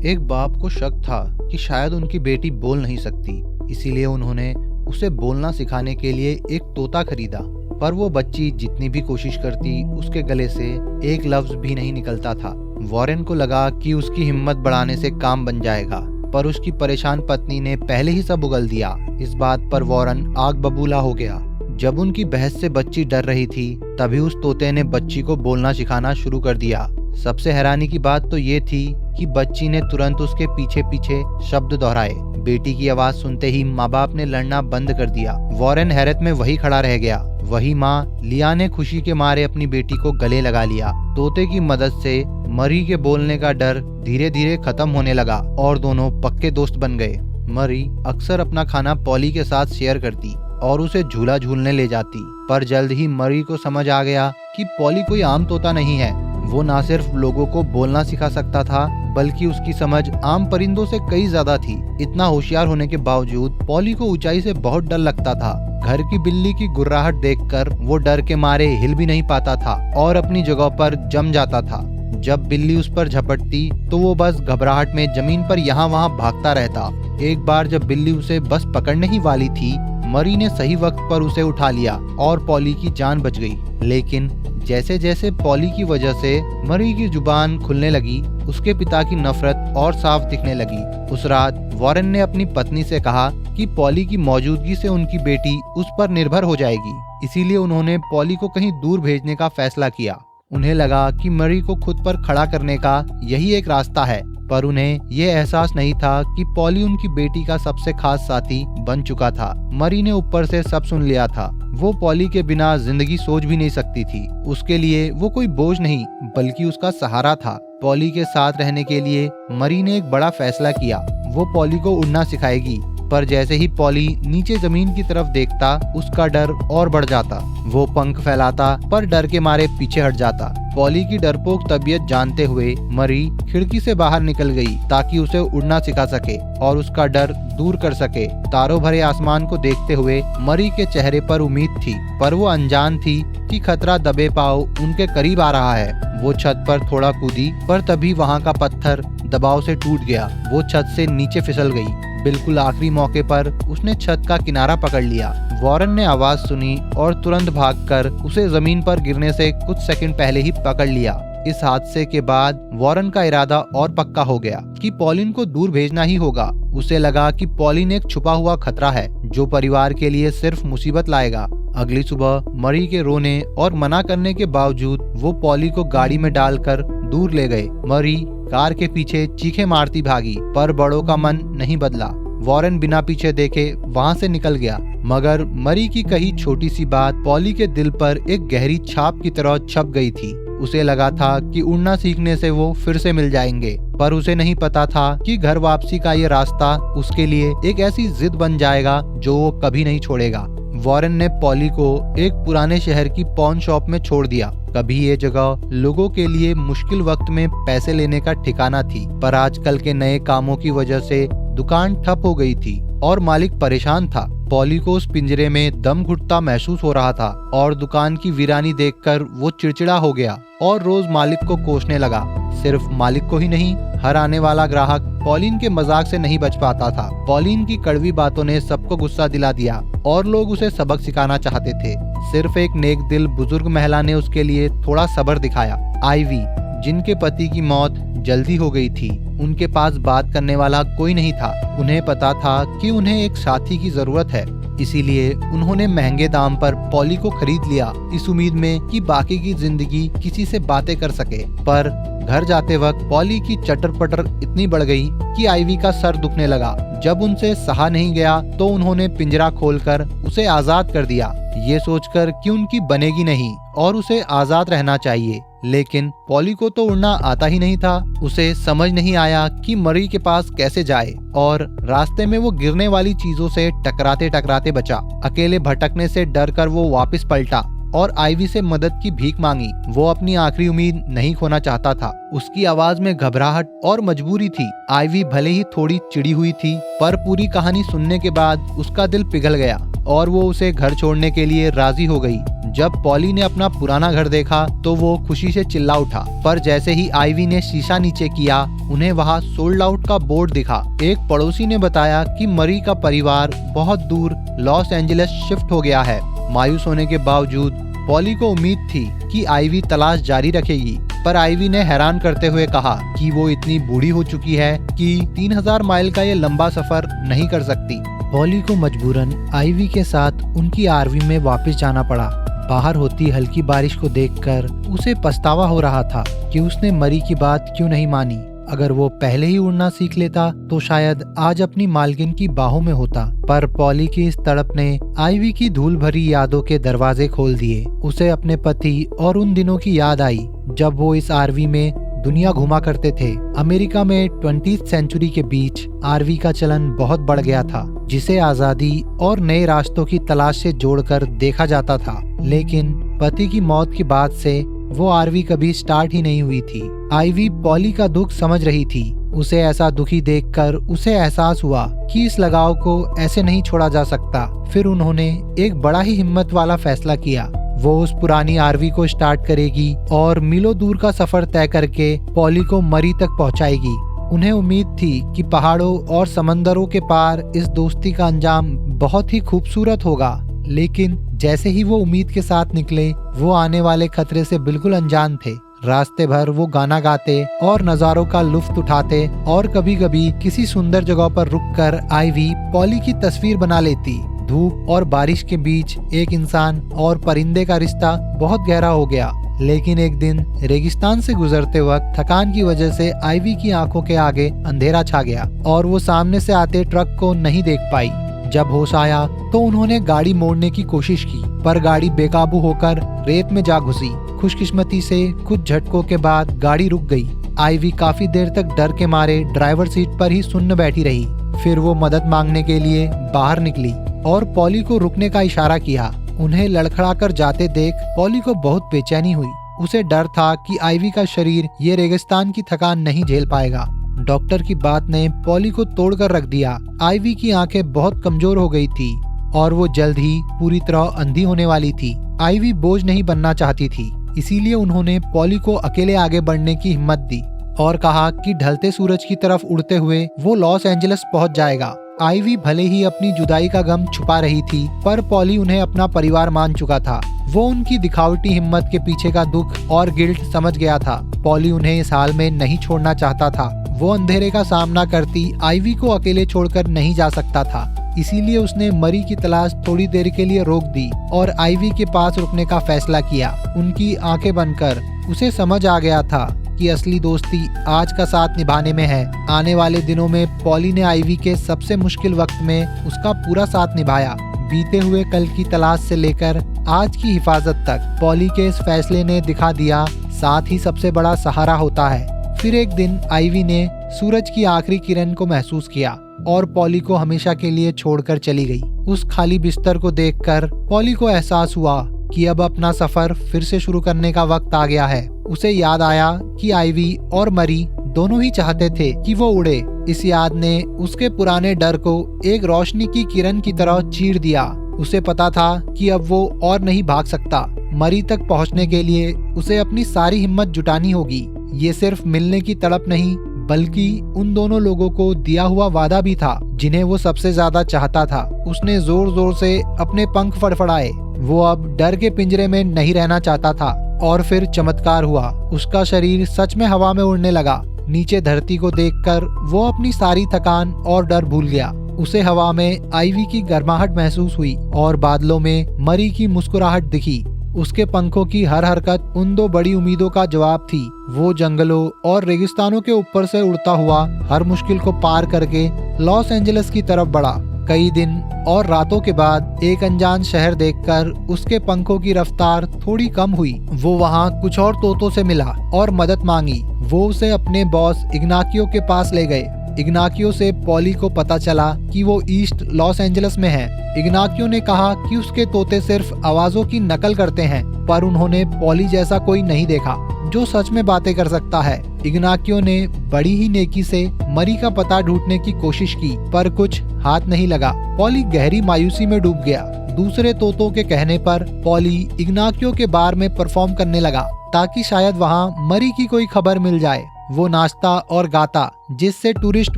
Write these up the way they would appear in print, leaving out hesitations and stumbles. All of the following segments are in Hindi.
एक बाप को शक था कि शायद उनकी बेटी बोल नहीं सकती, इसीलिए उन्होंने उसे बोलना सिखाने के लिए एक तोता खरीदा। पर वो बच्ची जितनी भी कोशिश करती, उसके गले से एक लफ्ज भी नहीं निकलता था। वॉरेन को लगा कि उसकी हिम्मत बढ़ाने से काम बन जाएगा, पर उसकी परेशान पत्नी ने पहले ही सब उगल दिया। इस बात पर वॉरेन आग बबूला हो गया। जब उनकी बहस से बच्ची डर रही थी, तभी उस तोते ने बच्ची को बोलना सिखाना शुरू कर दिया। सबसे हैरानी की बात तो ये थी कि बच्ची ने तुरंत उसके पीछे पीछे शब्द दोहराए। बेटी की आवाज सुनते ही माँ बाप ने लड़ना बंद कर दिया। वॉरेन हैरत में वही खड़ा रह गया। वही माँ लिया ने खुशी के मारे अपनी बेटी को गले लगा लिया। तोते की मदद से मरी के बोलने का डर धीरे धीरे खत्म होने लगा और दोनों पक्के दोस्त बन गए। मरी अक्सर अपना खाना पॉली के साथ शेयर करती और उसे झूला झूलने ले जाती, पर जल्द ही मरी को समझ आ गया कि पॉली कोई आम तोता नहीं है। वो ना सिर्फ लोगों को बोलना सिखा सकता था, बल्कि उसकी समझ आम परिंदों से कई ज्यादा थी। इतना होशियार होने के बावजूद पॉली को ऊंचाई से बहुत डर लगता था। घर की बिल्ली की गुर्राहट देखकर वो डर के मारे हिल भी नहीं पाता था और अपनी जगह पर जम जाता था। जब बिल्ली उस पर झपटती तो वो बस घबराहट में जमीन पर यहाँ वहाँ भागता रहता। एक बार जब बिल्ली उसे बस पकड़ने ही वाली थी, मरी ने सही वक्त पर उसे उठा लिया और पॉली की जान बच गई। लेकिन जैसे जैसे पॉली की वजह से मरी की जुबान खुलने लगी, उसके पिता की नफरत और साफ दिखने लगी। उस रात वॉरेन ने अपनी पत्नी से कहा कि पॉली की मौजूदगी से उनकी बेटी उस पर निर्भर हो जाएगी। इसीलिए उन्होंने पॉली को कहीं दूर भेजने का फैसला किया। उन्हें लगा कि मरी को खुद पर खड़ा करने का यही एक रास्ता है, पर उन्हें ये एहसास नहीं था कि पॉली उनकी बेटी का सबसे खास साथी बन चुका था। मरी ने ऊपर से सब सुन लिया था। वो पॉली के बिना जिंदगी सोच भी नहीं सकती थी। उसके लिए वो कोई बोझ नहीं, बल्कि उसका सहारा था। पॉली के साथ रहने के लिए मरी ने एक बड़ा फैसला किया। वो पॉली को उड़ना सिखाएगी। पर जैसे ही पॉली नीचे जमीन की तरफ देखता, उसका डर और बढ़ जाता। वो पंख फैलाता, पर डर के मारे पीछे हट जाता। पॉली की डरपोक तबीयत जानते हुए मरी खिड़की से बाहर निकल गई ताकि उसे उड़ना सिखा सके और उसका डर दूर कर सके। तारों भरे आसमान को देखते हुए मरी के चेहरे पर उम्मीद थी, पर वो अनजान थी कि खतरा दबे पांव उनके करीब आ रहा है। वो छत पर थोड़ा कूदी, पर तभी वहाँ का पत्थर दबाव से टूट गया। वो छत से नीचे फिसल गई। बिल्कुल आखिरी मौके पर उसने छत का किनारा पकड़ लिया। वॉरेन ने आवाज सुनी और तुरंत भागकर उसे जमीन पर गिरने से कुछ सेकंड पहले ही पकड़ लिया। इस हादसे के बाद वॉरेन का इरादा और पक्का हो गया कि पॉलिन को दूर भेजना ही होगा। उसे लगा कि पॉलिन एक छुपा हुआ खतरा है जो परिवार के लिए सिर्फ मुसीबत लाएगा। अगली सुबह मरी के रोने और मना करने के बावजूद वो पॉली को गाड़ी में डालकर दूर ले गए। मरी कार के पीछे चीखें मारती भागी, पर बड़ों का मन नहीं बदला। वॉरेन बिना पीछे देखे वहाँ से निकल गया, मगर मरी की कही छोटी सी बात पॉली के दिल पर एक गहरी छाप की तरह छप गई थी। उसे लगा था कि उड़ना सीखने से वो फिर से मिल जाएंगे, पर उसे नहीं पता था कि घर वापसी का ये रास्ता उसके लिए एक ऐसी जिद बन जाएगा जो वो कभी नहीं छोड़ेगा। वॉरेन ने पॉली को एक पुराने शहर की पॉन शॉप में छोड़ दिया। कभी ये जगह लोगों के लिए मुश्किल वक्त में पैसे लेने का ठिकाना थी, पर आजकल के नए कामों की वजह से दुकान ठप हो गई थी और मालिक परेशान था। पॉली को उस पिंजरे में दम घुटता महसूस हो रहा था और दुकान की वीरानी देखकर वो चिड़चिड़ा हो गया और रोज मालिक को कोसने लगा। सिर्फ मालिक को ही नहीं, हर आने वाला ग्राहक पॉलिन के मजाक से नहीं बच पाता था। पॉलिन की कड़वी बातों ने सबको गुस्सा दिला दिया और लोग उसे सबक सिखाना चाहते थे। सिर्फ एक नेक दिल बुजुर्ग महिला ने उसके लिए थोड़ा सब्र दिखाया। आइवी, जिनके पति की मौत जल्दी हो गई थी, उनके पास बात करने वाला कोई नहीं था। उन्हें पता था कि उन्हें एक साथी की जरूरत है, इसीलिए उन्होंने महंगे दाम पर पॉली को खरीद लिया, इस उम्मीद में कि बाकी की जिंदगी किसी से बातें कर सके। पर घर जाते वक्त पॉली की चटर पटर इतनी बढ़ गई कि आइवी का सर दुखने लगा। जब उनसे सहा नहीं गया तो उन्होंने पिंजरा खोलकर उसे आजाद कर दिया, ये सोचकर कि उनकी बनेगी नहीं और उसे आजाद रहना चाहिए। लेकिन पॉली को तो उड़ना आता ही नहीं था। उसे समझ नहीं आया कि मरी के पास कैसे जाए और रास्ते में वो गिरने वाली चीजों से टकराते टकराते बचा। अकेले भटकने से डर कर वो वापस पलटा और आइवी से मदद की भीख मांगी। वो अपनी आखिरी उम्मीद नहीं खोना चाहता था। उसकी आवाज में घबराहट और मजबूरी थी। आइवी भले ही थोड़ी चिड़ी हुई थी, पर पूरी कहानी सुनने के बाद उसका दिल पिघल गया और वो उसे घर छोड़ने के लिए राजी हो गई। जब पॉली ने अपना पुराना घर देखा तो वो खुशी से चिल्ला उठा, पर जैसे ही आइवी ने शीशा नीचे किया उन्हें वहाँ सोल्ड आउट का बोर्ड दिखा। एक पड़ोसी ने बताया कि मरी का परिवार बहुत दूर लॉस एंजलिस शिफ्ट हो गया है। मायूस होने के बावजूद पॉली को उम्मीद थी कि आइवी तलाश जारी रखेगी, पर आइवी ने हैरान करते हुए कहा कि वो इतनी बूढ़ी हो चुकी है कि 3000 माइल का ये लंबा सफर नहीं कर सकती। पॉली को मजबूरन आइवी के साथ उनकी आरवी में वापस जाना पड़ा। बाहर होती हल्की बारिश को देखकर उसे पछतावा हो रहा था कि उसने मरी की बात क्यों नहीं मानी। अगर वो पहले ही उड़ना सीख लेता तो शायद आज अपनी मालकिन की बाहों में होता। पर पॉली की इस तड़प ने आइवी की धूल भरी यादों के दरवाजे खोल दिए। उसे अपने पति और उन दिनों की याद आई जब वो इस आरवी में दुनिया घुमा करते थे। अमेरिका में 20वीं सेंचुरी के बीच आरवी का चलन बहुत बढ़ गया था, जिसे आजादी और नए रास्तों की तलाश से जोड़कर देखा जाता था। लेकिन पति की मौत के बाद से वो आरवी कभी स्टार्ट ही नहीं हुई थी। आइवी पॉली का दुख समझ रही थी। उसे ऐसा दुखी देखकर उसे एहसास हुआ कि इस लगाव को ऐसे नहीं छोड़ा जा सकता। फिर उन्होंने एक बड़ा ही हिम्मत वाला फैसला किया। वो उस पुरानी आरवी को स्टार्ट करेगी और मीलों दूर का सफर तय करके पॉली को मरी तक पहुंचाएगी। उन्हें उम्मीद थी कि पहाड़ों और समंदरों के पार इस दोस्ती का अंजाम बहुत ही खूबसूरत होगा। लेकिन जैसे ही वो उम्मीद के साथ निकले, वो आने वाले खतरे से बिल्कुल अनजान थे। रास्ते भर वो गाना गाते और नज़ारों का लुत्फ उठाते और कभी कभी किसी सुंदर जगह पर रुककर आइवी पॉली की तस्वीर बना लेती। धूप और बारिश के बीच एक इंसान और परिंदे का रिश्ता बहुत गहरा हो गया। लेकिन एक दिन रेगिस्तान से गुजरते वक्त थकान की वजह से आइवी की आंखों के आगे अंधेरा छा गया और वो सामने से आते ट्रक को नहीं देख पाई। जब होश आया तो उन्होंने गाड़ी मोड़ने की कोशिश की, पर गाड़ी बेकाबू होकर रेत में जा घुसी। खुशकिस्मती से कुछ झटकों के बाद गाड़ी रुक गई। आइवी काफी देर तक डर के मारे ड्राइवर सीट पर ही सुन्न बैठी रही। फिर वो मदद मांगने के लिए बाहर निकली और पॉली को रुकने का इशारा किया। उन्हें लड़खड़ाकर जाते देख पॉली को बहुत बेचैनी हुई। उसे डर था कि आइवी का शरीर ये रेगिस्तान की थकान नहीं झेल पाएगा। डॉक्टर की बात ने पॉली को तोड़कर रख दिया। आइवी की आंखें बहुत कमजोर हो गई थी और वो जल्द ही पूरी तरह अंधी होने वाली थी। आइवी बोझ नहीं बनना चाहती थी, इसीलिए उन्होंने पॉली को अकेले आगे बढ़ने की हिम्मत दी और कहा कि ढलते सूरज की तरफ उड़ते हुए वो लॉस एंजलिस पहुंच जाएगा। आइवी भले ही अपनी जुदाई का गम छुपा रही थी, पर पॉली उन्हें अपना परिवार मान चुका था। वो उनकी दिखावटी हिम्मत के पीछे का दुख और गिल्ट समझ गया था। पॉली उन्हें इस हाल में नहीं छोड़ना चाहता था। वो अंधेरे का सामना करती आइवी को अकेले छोड़कर नहीं जा सकता था। इसीलिए उसने मरी की तलाश थोड़ी देर के लिए रोक दी और आइवी के पास रुकने का फैसला किया। उनकी आंखें बनकर उसे समझ आ गया था कि असली दोस्ती आज का साथ निभाने में है। आने वाले दिनों में पॉली ने आइवी के सबसे मुश्किल वक्त में उसका पूरा साथ निभाया। बीते हुए कल की तलाश से लेकर आज की हिफाजत तक पॉली के इस फैसले ने दिखा दिया साथ ही सबसे बड़ा सहारा होता है। फिर एक दिन आइवी ने सूरज की आखिरी किरण को महसूस किया और पॉली को हमेशा के लिए छोड़कर चली गई। उस खाली बिस्तर को देखकर पॉली को एहसास हुआ कि अब अपना सफर फिर से शुरू करने का वक्त आ गया है। उसे याद आया कि आइवी और मरी दोनों ही चाहते थे कि वो उड़े। इस याद ने उसके पुराने डर को एक रोशनी की किरण की तरह चीर दिया। उसे पता था कि अब वो और नहीं भाग सकता। मरी तक पहुंचने के लिए उसे अपनी सारी हिम्मत जुटानी होगी। ये सिर्फ मिलने की तड़प नहीं, बल्कि उन दोनों लोगों को दिया हुआ वादा भी था जिन्हें वो सबसे ज्यादा चाहता था। उसने जोर जोर से अपने पंख फड़फड़ाए। वो अब डर के पिंजरे में नहीं रहना चाहता था। और फिर चमत्कार हुआ। उसका शरीर सच में हवा में उड़ने लगा। नीचे धरती को देखकर वो अपनी सारी थकान और डर भूल गया। उसे हवा में आइवी की गर्माहट महसूस हुई और बादलों में मरी की मुस्कुराहट दिखी। उसके पंखों की हर हरकत उन दो बड़ी उम्मीदों का जवाब थी। वो जंगलों और रेगिस्तानों के ऊपर से उड़ता हुआ हर मुश्किल को पार करके लॉस एंजलिस की तरफ बढ़ा। कई दिन और रातों के बाद एक अनजान शहर देखकर उसके पंखों की रफ्तार थोड़ी कम हुई। वो वहाँ कुछ और तोतों से मिला और मदद मांगी। वो उसे अपने बॉस इग्नाकियो के पास ले गए। इग्नाकियो से पॉली को पता चला कि वो ईस्ट लॉस एंजलिस में है। इग्नाकियो ने कहा कि उसके तोते सिर्फ आवाजों की नकल करते हैं, पर उन्होंने पॉली जैसा कोई नहीं देखा जो सच में बातें कर सकता है। इग्नाकियो ने बड़ी ही नेकी से मरी का पता ढूंढने की कोशिश की, पर कुछ हाथ नहीं लगा। पॉली गहरी मायूसी में डूब गया। दूसरे तोतों के कहने पर पॉली इग्नाकियो के बार में परफॉर्म करने लगा ताकि शायद वहाँ मरी की कोई खबर मिल जाए। वो नाचता और गाता जिससे टूरिस्ट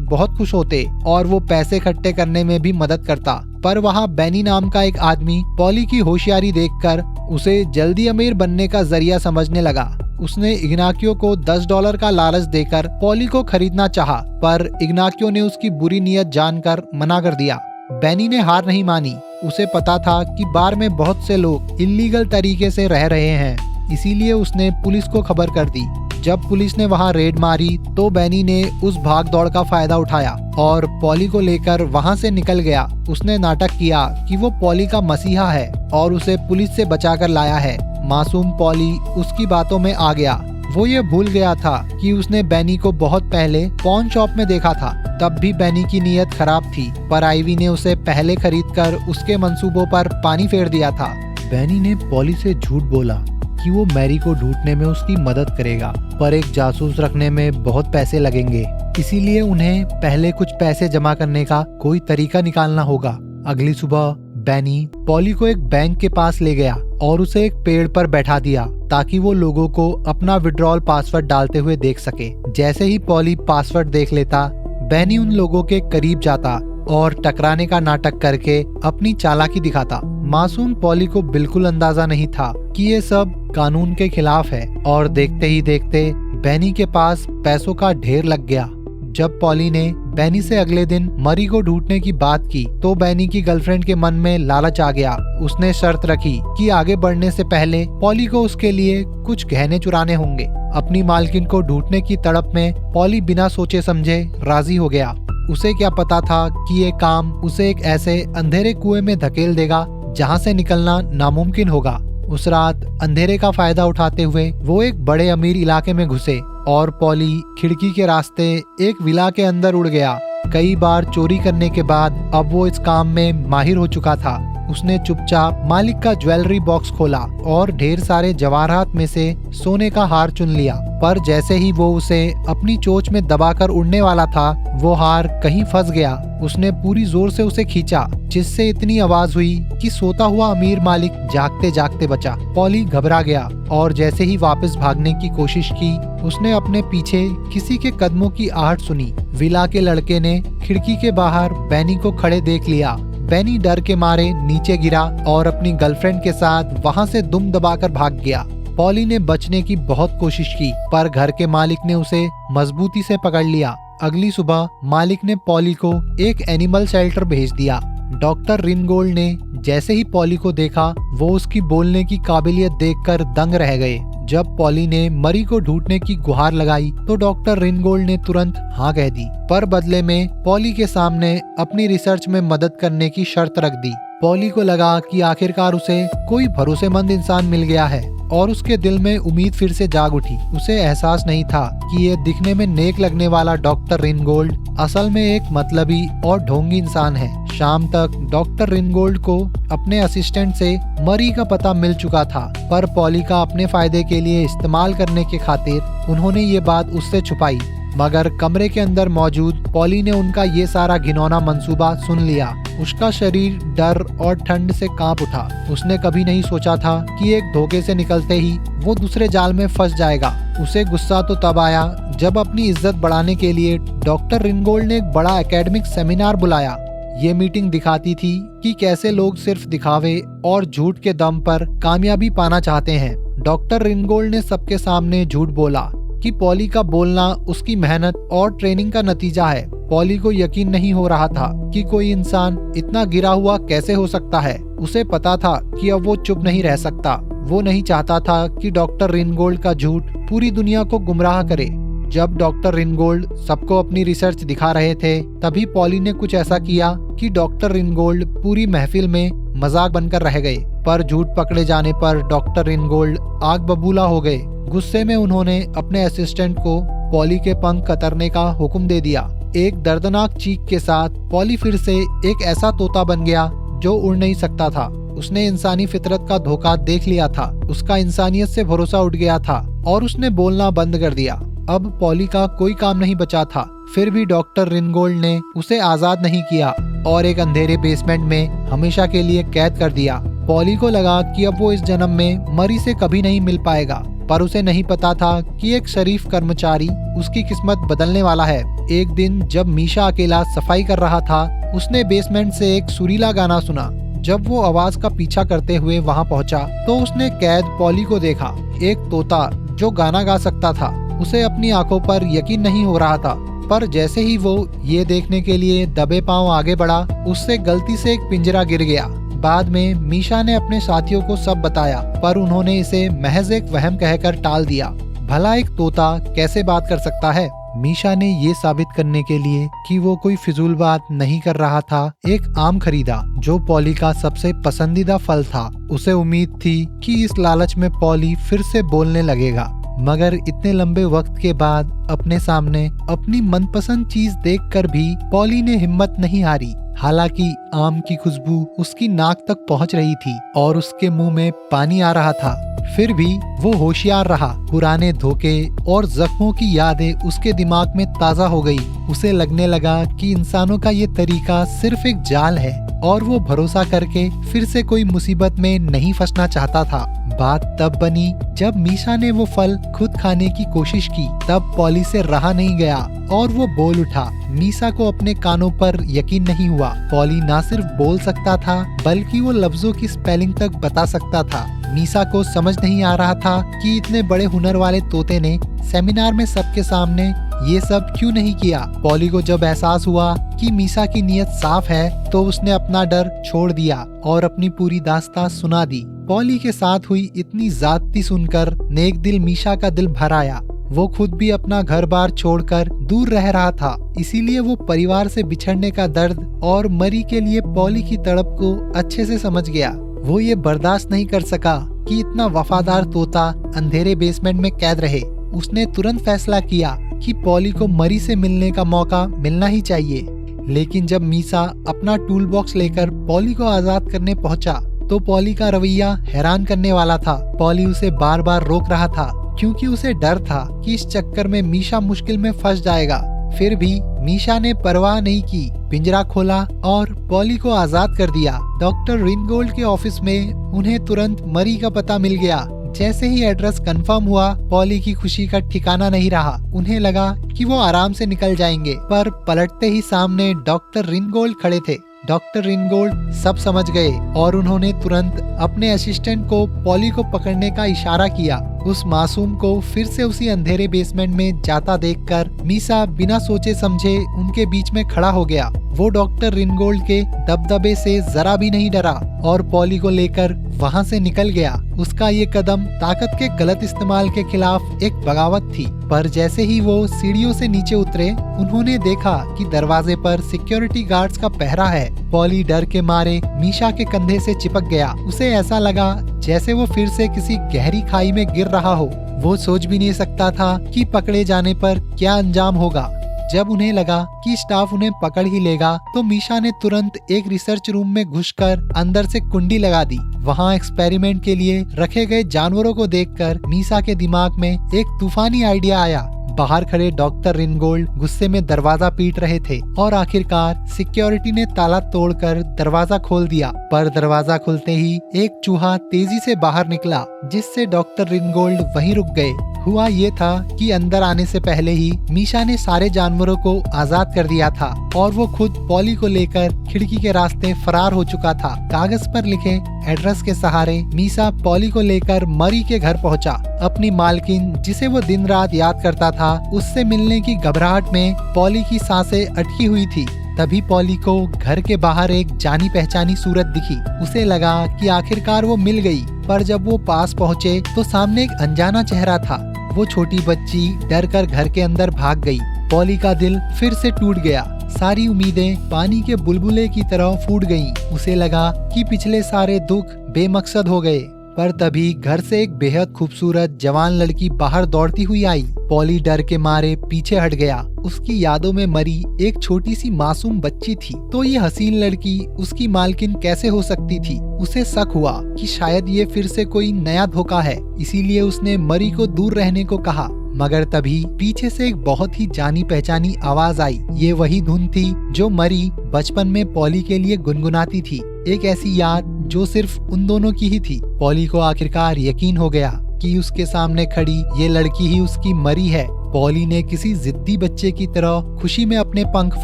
बहुत खुश होते और वो पैसे इकट्ठे करने में भी मदद करता। पर वहाँ बेनी नाम का एक आदमी पॉली की होशियारी देखकर उसे जल्दी अमीर बनने का जरिया समझने लगा। उसने इग्नाकियो को $10 का लालच देकर पॉली को खरीदना चाहा, पर इग्नाकियो ने उसकी बुरी नीयत जानकर मना कर दिया। बेनी ने हार नहीं मानी। उसे पता था कि बार में बहुत से लोग इल्लीगल तरीके से रह रहे हैं, इसीलिए उसने पुलिस को खबर कर दी। जब पुलिस ने वहां रेड मारी तो बेनी ने उस भाग दौड़ का फायदा उठाया और पॉली को लेकर वहां से निकल गया। उसने नाटक किया कि वो पॉली का मसीहा है और उसे पुलिस से बचाकर लाया है। मासूम पॉली उसकी बातों में आ गया। वो ये भूल गया था कि उसने बेनी को बहुत पहले पॉन शॉप में देखा था। तब भी बेनी की नीयत खराब थी, पर आइवी ने उसे पहले खरीदकर उसके मंसूबों पर पानी फेर दिया था। बेनी ने पॉली से झूठ बोला कि वो मैरी को ढूंढने में उसकी मदद करेगा, पर एक जासूस रखने में बहुत पैसे लगेंगे, इसीलिए उन्हें पहले कुछ पैसे जमा करने का कोई तरीका निकालना होगा। अगली सुबह बेनी पॉली को एक बैंक के पास ले गया और उसे एक पेड़ पर बैठा दिया ताकि वो लोगों को अपना विड्रॉल पासवर्ड डालते हुए देख सके। जैसे ही पॉली पासवर्ड देख लेता, बेनी उन लोगों के करीब जाता और टकराने का नाटक करके अपनी चालाकी दिखाता। मासूम पॉली को बिल्कुल अंदाजा नहीं था कि ये सब कानून के खिलाफ है और देखते ही देखते बेनी के पास पैसों का ढेर लग गया। जब पॉली ने बेनी से अगले दिन मरी को ढूंढने की बात की तो बेनी की गर्लफ्रेंड के मन में लालच आ गया। उसने शर्त रखी कि आगे बढ़ने से पहले पॉली को उसके लिए कुछ गहने चुराने होंगे। अपनी मालकिन को ढूंढने की तड़प में पॉली बिना सोचे समझे राजी हो गया। उसे क्या पता था कि ये काम उसे एक ऐसे अंधेरे कुएं में धकेल देगा जहां से निकलना नामुमकिन होगा। उस रात अंधेरे का फायदा उठाते हुए वो एक बड़े अमीर इलाके में घुसे और पॉली खिड़की के रास्ते एक विला के अंदर उड़ गया। कई बार चोरी करने के बाद अब वो इस काम में माहिर हो चुका था। उसने चुपचाप मालिक का ज्वेलरी बॉक्स खोला और ढेर सारे जवाहरात में से सोने का हार चुन लिया। पर जैसे ही वो उसे अपनी चोंच में दबाकर उड़ने वाला था, वो हार कहीं फंस गया। उसने पूरी जोर से उसे खींचा, जिससे इतनी आवाज हुई कि सोता हुआ अमीर मालिक जागते जागते बचा। पॉली घबरा गया और जैसे ही वापस भागने की कोशिश की, उसने अपने पीछे किसी के कदमों की आहट सुनी। विला के लड़के ने खिड़की के बाहर बेनी को खड़े देख लिया। बेनी डर के मारे नीचे गिरा और अपनी गर्लफ्रेंड के साथ वहां से दुम दबाकर भाग गया। पॉली ने बचने की बहुत कोशिश की, पर घर के मालिक ने उसे मजबूती से पकड़ लिया। अगली सुबह मालिक ने पॉली को एक एनिमल शेल्टर भेज दिया। डॉक्टर रिनगोल्ड ने जैसे ही पॉली को देखा, वो उसकी बोलने की काबिलियत देखकर दंग रह गए। जब पॉली ने मरी को ढूंढने की गुहार लगाई तो डॉक्टर रिनगोल्ड ने तुरंत हाँ कह दी, पर बदले में पॉली के सामने अपनी रिसर्च में मदद करने की शर्त रख दी। पॉली को लगा कि आखिरकार उसे कोई भरोसेमंद इंसान मिल गया है और उसके दिल में उम्मीद फिर से जाग उठी। उसे एहसास नहीं था कि ये दिखने में नेक लगने वाला डॉक्टर रिनगोल्ड असल में एक मतलबी और ढोंगी इंसान है। शाम तक डॉक्टर रिनगोल्ड को अपने असिस्टेंट से मरी का पता मिल चुका था, पर पॉली का अपने फायदे के लिए इस्तेमाल करने के खातिर उन्होंने ये बात उससे छुपाई। मगर कमरे के अंदर मौजूद पॉली ने उनका ये सारा घिनौना मंसूबा सुन लिया। उसका शरीर डर और ठंड से कांप उठा। उसने कभी नहीं सोचा था कि एक धोखे से निकलते ही वो दूसरे जाल में फंस जाएगा। उसे गुस्सा तो तब आया जब अपनी इज्जत बढ़ाने के लिए डॉक्टर रिनगोल्ड ने एक बड़ा एकेडमिक सेमिनार बुलाया। ये मीटिंग दिखाती थी कि कैसे लोग सिर्फ दिखावे और झूठ के दम पर कामयाबी पाना चाहते हैं। डॉक्टर रिनगोल्ड ने सबके सामने झूठ बोला कि पॉली का बोलना उसकी मेहनत और ट्रेनिंग का नतीजा है। पॉली को यकीन नहीं हो रहा था कि कोई इंसान इतना गिरा हुआ कैसे हो सकता है। उसे पता था कि अब वो चुप नहीं रह सकता। वो नहीं चाहता था कि डॉक्टर रिनगोल्ड का झूठ पूरी दुनिया को गुमराह करे। जब डॉक्टर रिनगोल्ड सबको अपनी रिसर्च दिखा रहे थे, तभी पॉली ने कुछ ऐसा किया कि डॉक्टर रिनगोल्ड पूरी महफिल में मजाक बनकर रह गए। पर झूठ पकड़े जाने पर डॉक्टर रिनगोल्ड आग बबूला हो गए। गुस्से में उन्होंने अपने असिस्टेंट को पॉली के पंख कतरने का हुक्म दे दिया। एक दर्दनाक चीख के साथ पॉली फिर से एक ऐसा तोता बन गया जो उड़ नहीं सकता था। उसने इंसानी फितरत का धोखा देख लिया था। उसका इंसानियत से भरोसा उठ गया था और उसने बोलना बंद कर दिया। अब पॉली का कोई काम नहीं बचा था। फिर भी डॉक्टर रिनगोल्ड ने उसे आजाद नहीं किया। और एक अंधेरे बेसमेंट में हमेशा के लिए कैद कर दिया। पॉली को लगा कि अब वो इस जन्म में मरी से कभी नहीं मिल पाएगा, पर उसे नहीं पता था कि एक शरीफ कर्मचारी उसकी किस्मत बदलने वाला है। एक दिन जब मीशा अकेला सफाई कर रहा था, उसने बेसमेंट से एक सुरीला गाना सुना। जब वो आवाज का पीछा करते हुए वहां पहुंचा, तो उसने कैद पॉली को देखा। एक तोता जो गाना गा सकता था। उसे अपनी आंखों पर यकीन नहीं हो रहा था, पर जैसे ही वो ये देखने के लिए दबे पांव आगे बढ़ा, उससे गलती से एक पिंजरा गिर गया। बाद में मीशा ने अपने साथियों को सब बताया, पर उन्होंने इसे महज एक वहम कहकर टाल दिया। भला एक तोता कैसे बात कर सकता है? मीशा ने ये साबित करने के लिए कि वो कोई फिजूल बात नहीं कर रहा था, एक आम खरीदा जो पॉली का सबसे पसंदीदा फल था। उसे उम्मीद थी कि इस लालच में पॉली फिर से बोलने लगेगा, मगर इतने लंबे वक्त के बाद अपने सामने अपनी मनपसंद चीज देखकर भी पॉली ने हिम्मत नहीं हारी। हालांकि आम की खुशबू उसकी नाक तक पहुंच रही थी और उसके मुंह में पानी आ रहा था, फिर भी वो होशियार रहा। पुराने धोखे और जख्मों की यादें उसके दिमाग में ताजा हो गई। उसे लगने लगा कि इंसानों का ये तरीका सिर्फ एक जाल है और वो भरोसा करके फिर से कोई मुसीबत में नहीं फंसना चाहता था। बात तब बनी जब मीशा ने वो फल खुद खाने की कोशिश की। तब पॉली से रहा नहीं गया और वो बोल उठा। मीशा को अपने कानों पर यकीन नहीं हुआ। पॉली ना सिर्फ बोल सकता था, बल्कि वो लफ्जों की स्पेलिंग तक बता सकता था। मीशा को समझ नहीं आ रहा था कि इतने बड़े हुनर वाले तोते ने सेमिनार में सबके सामने ये सब क्यों नहीं किया। पॉली को जब एहसास हुआ कि मीशा की नीयत साफ है, तो उसने अपना डर छोड़ दिया और अपनी पूरी दास्तां सुना दी। पॉली के साथ हुई इतनी ज्यादती सुनकर नेक दिल मीशा का दिल भर आया। वो खुद भी अपना घर बार छोड़कर दूर रह रहा था, इसीलिए वो परिवार से बिछड़ने का दर्द और मरी के लिए पॉली की तड़प को अच्छे से समझ गया। वो ये बर्दाश्त नहीं कर सका कि इतना वफादार तोता अंधेरे बेसमेंट में कैद रहे। उसने तुरंत फैसला किया कि पॉली को मरी से मिलने का मौका मिलना ही चाहिए। लेकिन जब मीशा अपना टूल बॉक्स लेकर पॉली को आजाद करने पहुंचा, तो पॉली का रवैया हैरान करने वाला था। पॉली उसे बार बार रोक रहा था, क्योंकि उसे डर था कि इस चक्कर में मीशा मुश्किल में फंस जाएगा। फिर भी मीशा ने परवाह नहीं की, पिंजरा खोला और पॉली को आजाद कर दिया। डॉक्टर रिनगोल्ड के ऑफिस में उन्हें तुरंत मरी का पता मिल गया। जैसे ही एड्रेस कंफर्म हुआ, पॉली की खुशी का ठिकाना नहीं रहा। उन्हें लगा कि वो आराम से निकल जाएंगे, पर पलटते ही सामने डॉक्टर रिनगोल्ड खड़े थे। डॉक्टर रिनगोल्ड सब समझ गए और उन्होंने तुरंत अपने असिस्टेंट को पॉली को पकड़ने का इशारा किया। उस मासूम को फिर से उसी अंधेरे बेसमेंट में जाता देखकर मीशा बिना सोचे समझे उनके बीच में खड़ा हो गया। वो डॉक्टर रिनगोल्ड के दबदबे से जरा भी नहीं डरा और पॉली को लेकर वहां से निकल गया। उसका ये कदम ताकत के गलत इस्तेमाल के खिलाफ एक बगावत थी। पर जैसे ही वो सीढ़ियों से नीचे उतरे, उन्होंने देखा कि दरवाजे पर सिक्योरिटी गार्ड्स का पहरा है। पॉली डर के मारे मीशा के कंधे से चिपक गया। उसे ऐसा लगा जैसे वो फिर से किसी गहरी खाई में गिर रहा हो। वो सोच भी नहीं सकता था कि पकड़े जाने पर क्या अंजाम होगा। जब उन्हें लगा कि स्टाफ उन्हें पकड़ ही लेगा, तो मीशा ने तुरंत एक रिसर्च रूम में घुसकर अंदर से कुंडी लगा दी। वहाँ एक्सपेरिमेंट के लिए रखे गए जानवरों को देखकर मीशा के दिमाग में एक तूफानी आइडिया आया। बाहर खड़े डॉक्टर रिनगोल्ड गुस्से में दरवाजा पीट रहे थे और आखिरकार सिक्योरिटी ने ताला तोड़कर दरवाजा खोल दिया। पर दरवाजा खुलते ही एक चूहा तेजी से बाहर निकला, जिससे डॉक्टर रिनगोल्ड वहीं रुक गए। हुआ ये था कि अंदर आने से पहले ही मीशा ने सारे जानवरों को आजाद कर दिया था और वो खुद पॉली को लेकर खिड़की के रास्ते फरार हो चुका था। कागज पर लिखे एड्रेस के सहारे मीशा पॉली को लेकर मरी के घर पहुंचा। अपनी मालकिन, जिसे वो दिन रात याद करता था, उससे मिलने की घबराहट में पॉली की सांसें अटकी हुई थी। तभी पॉली को घर के बाहर एक जानी पहचानी सूरत दिखी। उसे लगा कि आखिरकार वो मिल गई, पर जब वो पास पहुँचे तो सामने एक अनजाना चेहरा था। वो छोटी बच्ची डर कर घर के अंदर भाग गई। पॉली का दिल फिर से टूट गया। सारी उम्मीदें पानी के बुलबुले की तरह फूट गईं। उसे लगा कि पिछले सारे दुख बेमकसद हो गए। पर तभी घर से एक बेहद खूबसूरत जवान लड़की बाहर दौड़ती हुई आई। पॉली डर के मारे पीछे हट गया। उसकी यादों में मरी एक छोटी सी मासूम बच्ची थी, तो ये हसीन लड़की उसकी मालकिन कैसे हो सकती थी। उसे शक हुआ कि शायद ये फिर से कोई नया धोखा है, इसीलिए उसने मरी को दूर रहने को कहा। मगर तभी पीछे से एक बहुत ही जानी पहचानी आवाज आई। ये वही धुन थी जो मरी बचपन में पॉली के लिए गुनगुनाती थी। एक ऐसी याद जो सिर्फ उन दोनों की ही थी। पॉली को आखिरकार यकीन हो गया कि उसके सामने खड़ी ये लड़की ही उसकी मरी है। पॉली ने किसी जिद्दी बच्चे की तरह खुशी में अपने पंख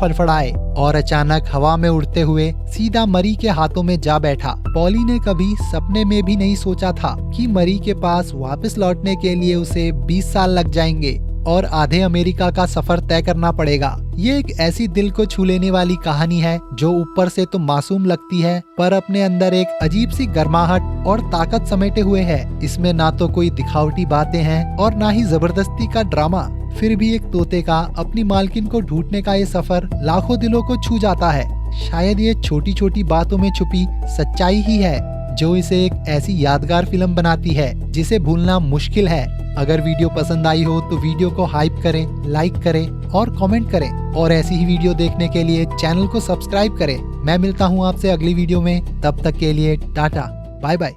फड़फड़ाए और अचानक हवा में उड़ते हुए सीधा मरी के हाथों में जा बैठा। पॉली ने कभी सपने में भी नहीं सोचा था कि मरी के पास वापस लौटने के लिए उसे 20 साल लग जाएंगे और आधे अमेरिका का सफर तय करना पड़ेगा। ये एक ऐसी दिल को छू लेने वाली कहानी है जो ऊपर से तो मासूम लगती है पर अपने अंदर एक अजीब सी गर्माहट और ताकत समेटे हुए है। इसमें ना तो कोई दिखावटी बातें हैं और ना ही जबरदस्ती का ड्रामा। फिर भी एक तोते का अपनी मालकिन को ढूंढने का ये सफर लाखों दिलों को छू जाता है। शायद ये छोटी छोटी बातों में छुपी सच्चाई ही है जो इसे एक ऐसी यादगार फिल्म बनाती है जिसे भूलना मुश्किल है। अगर वीडियो पसंद आई हो तो वीडियो को हाइप करें, लाइक करें और कमेंट करें और ऐसी ही वीडियो देखने के लिए चैनल को सब्सक्राइब करें। मैं मिलता हूँ आपसे अगली वीडियो में, तब तक के लिए टाटा बाय बाय।